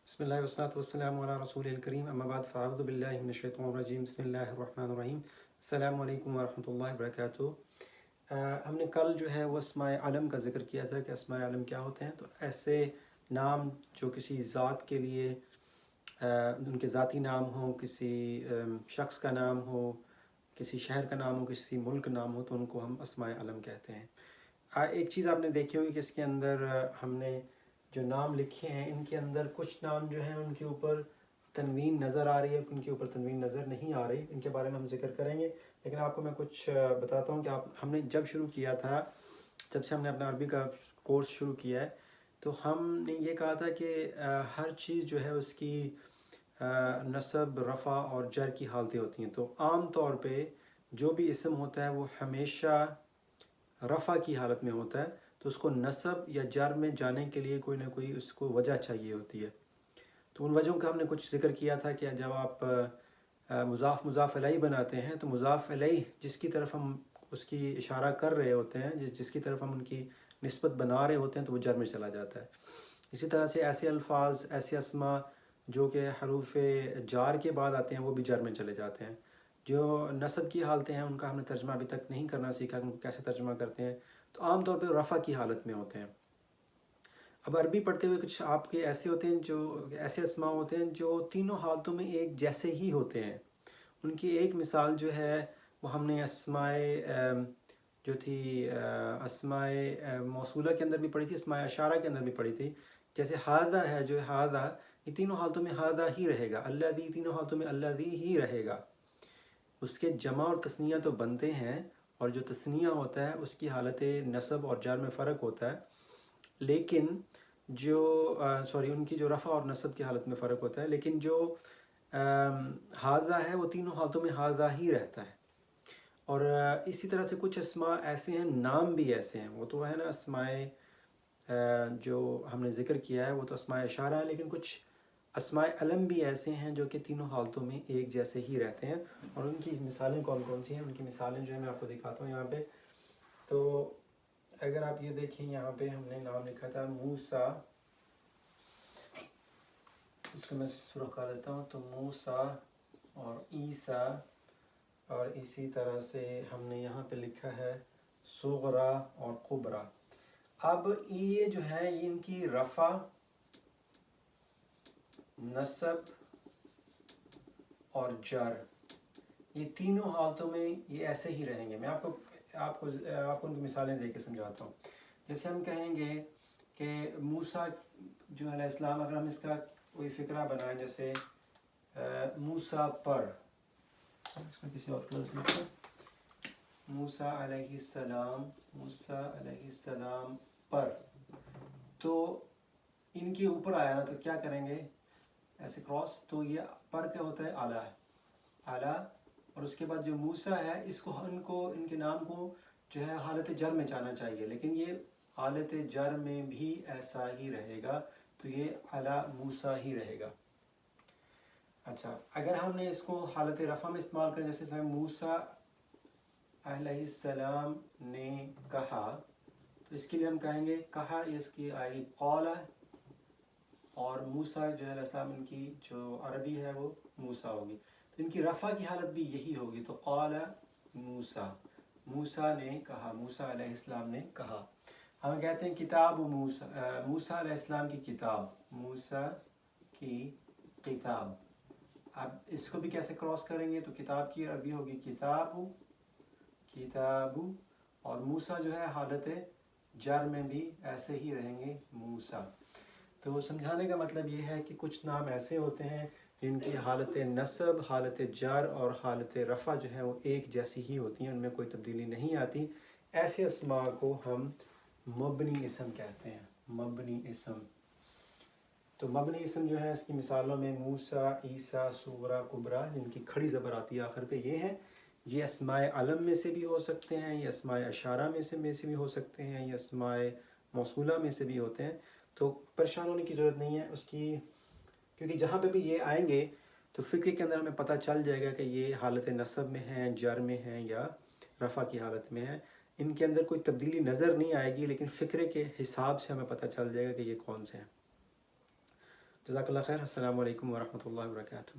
बिस्मिल्लाह वस्सलातु वस्सलामु अला रसूलिल करीम अम्मा बाद फ़अऊज़ु बिल्लाहि मिनश शैतानिर रजीम बिस्मिल्लाहिर रहमानिर रहीम अस्सलामु अलैकुम वरहमतुल्लाहि वबरकातुहू। हमने कल जो है वो अस्माए आलम का ज़िक्र किया था कि अस्माए आलम क्या होते हैं। तो ऐसे नाम जो किसी ज़ात के लिए उनके ज़ाती नाम हो, किसी शख्स का नाम हो, किसी शहर का नाम हो, किसी मुल्क नाम हो, तो उनको हम अस्माए आलम कहते हैं। एक चीज़ आपने देखी होगी कि इसके अंदर हमने जो नाम लिखे हैं इनके अंदर कुछ नाम जो हैं उनके ऊपर तनवीन नज़र आ रही है, उनके ऊपर तनवीन नज़र नहीं आ रही। इनके बारे में हम जिक्र करेंगे, लेकिन आपको मैं कुछ बताता हूँ कि हमने जब शुरू किया था, जब से हमने अपना अरबी का कोर्स शुरू किया है, तो हमने ये कहा था कि हर चीज़ जो है उसकी नसब, रफ़ा और जर की हालतें होती हैं। तो आम तौर पे जो भी इसम होता है वो हमेशा रफ़ा की हालत में होता है, तो उसको नसब या जर में जाने के लिए कोई ना कोई उसको वजह चाहिए होती है। तो उन वजहों का हमने कुछ ज़िक्र किया था कि जब आप मुज़ाफ़ अलैहि बनाते हैं तो मुज़ाफ़ अलैहि जिसकी तरफ हम उसकी इशारा कर रहे होते हैं, जिसकी तरफ हम उनकी निस्बत बना रहे होते हैं, तो वो जर में चला जाता है। इसी तरह से ऐसे अल्फ़ाज, ऐसे अस्मा जो कि हरूफ जार के बाद आते हैं वो भी जर में चले जाते हैं। जो नसब की हालतें हैं उनका हमने तर्जमा अभी तक नहीं करना सीखा, उनको कैसे तर्जमा करते हैं। तो आम तौर पे रफ़ा की हालत में होते हैं। अब अरबी पढ़ते हुए कुछ आपके ऐसे होते हैं, जो ऐसे अस्मा होते हैं जो तीनों हालतों में एक जैसे ही होते हैं। उनकी एक मिसाल जो है वो हमने अस्माए जो थी अस्माए मौसूला के अंदर भी पढ़ी थी, अस्माए अशारा के अंदर भी पढ़ी थी। जैसे हादा है, जो हादा, ये तीनों हालतों में हादा ही रहेगा। अल्लादी, तीनों हालतों में अल्लादी ही रहेगा। उसके जमा और तस्निया तो बनते हैं, और जो तस्निया होता है उसकी हालत नसब और जार में फ़र्क होता है, लेकिन जो उनकी जो रफ़ा और नसब की हालत में फ़र्क होता है, लेकिन जो हाजा है वो तीनों हालतों में हाजा ही रहता है। और इसी तरह से कुछ अस्मा ऐसे हैं, नाम भी ऐसे हैं। वो तो है ना अस्माए जो हमने ज़िक्र किया है वो तो अस्माए इशारा है, लेकिन कुछ अस्माए अलम भी ऐसे हैं जो कि तीनों हालतों में एक जैसे ही रहते हैं। और उनकी मिसालें कौन कौन सी हैं, उनकी मिसालें जो है मैं आपको दिखाता हूँ यहाँ पे। तो अगर आप ये देखें, यहाँ पे हमने नाम लिखा था मूसा, उसको मैं सुरख कर देता हूँ। तो मूसा और ईसा, और इसी तरह से हमने यहाँ पे लिखा है सुगरा और कुबरा। अब ये जो है ये इनकी रफ़ा, नसब और जर, ये तीनों हालतों में ये ऐसे ही रहेंगे। मैं आपको उनकी मिसालें दे के समझाता हूँ। जैसे हम कहेंगे कि मूसा जो है इस्लाम, अगर हम इसका कोई फ़िक्रा बनाएं, जैसे मूसा पर, इसको किसी और कलर से लिखते हैं, मूसा अलैहिस्सलाम, मूसा अलैहिस्सलाम पर, तो इनके ऊपर आया ना, तो क्या करेंगे, ऐसे क्रॉस। तो ये पर क्या होता है, आला है, आला। और उसके बाद जो मूसा है, इसको इनके नाम को जो है हालत जर में जाना चाहिए, लेकिन ये हालत जर में भी ऐसा ही रहेगा, तो ये अला मूसा ही रहेगा। अच्छा, अगर हमने इसको हालत रफ़ा में इस्तेमाल करें, जैसे मूसा अलैहिस्सलाम ने कहा, तो इसके लिए हम कहेंगे कहा, इसकी आएगी क़ाला, और मूसा जो है अलैहिस्सलाम, इनकी जो अरबी है वो मूसा होगी, तो इनकी रफ़ा की हालत भी यही होगी। तो क़ाला मूसा, मूसा ने कहा, मूसा अलैहिस्सलाम ने कहा। हम कहते हैं किताब मूसा, मूसा अलैहिस्सलाम की किताब, मूसा की किताब। अब इसको भी कैसे क्रॉस करेंगे, तो किताब की अरबी होगी किताबु, किताबु, और मूसा जो है हालत जर में भी ऐसे ही रहेंगे, मूसा। तो समझाने का मतलब ये है कि कुछ नाम ऐसे होते हैं जिनकी हालत नसब, हालत जर और हालत रफ़ा जो है वो एक जैसी ही होती हैं, उनमें कोई तब्दीली नहीं आती। ऐसे अस्मा को हम मबनी इसम कहते हैं, मबनी इसम। तो मबनी इसम जो है इसकी मिसालों में मूसा, ईसा, सूगरा, कुबरा, जिनकी खड़ी ज़बर आती है आखिर पे, ये हैं। ये अस्माए अलम में से भी हो सकते हैं, ये अस्माए अशारा में से भी हो सकते हैं, ये अस्माए मौसूला में से भी होते हैं। तो परेशान होने की ज़रूरत नहीं है उसकी, क्योंकि जहाँ पे भी ये आएंगे तो फ़िक्र के अंदर हमें पता चल जाएगा कि ये हालत नसब में हैं, जर में हैं, या रफ़ा की हालत में हैं। इनके अंदर कोई तब्दीली नज़र नहीं आएगी, लेकिन फ़िक्र के हिसाब से हमें पता चल जाएगा कि ये कौन से हैं। جزاک اللہ خیر. السلام علیکم ورحمۃ اللہ وبرکاتہ.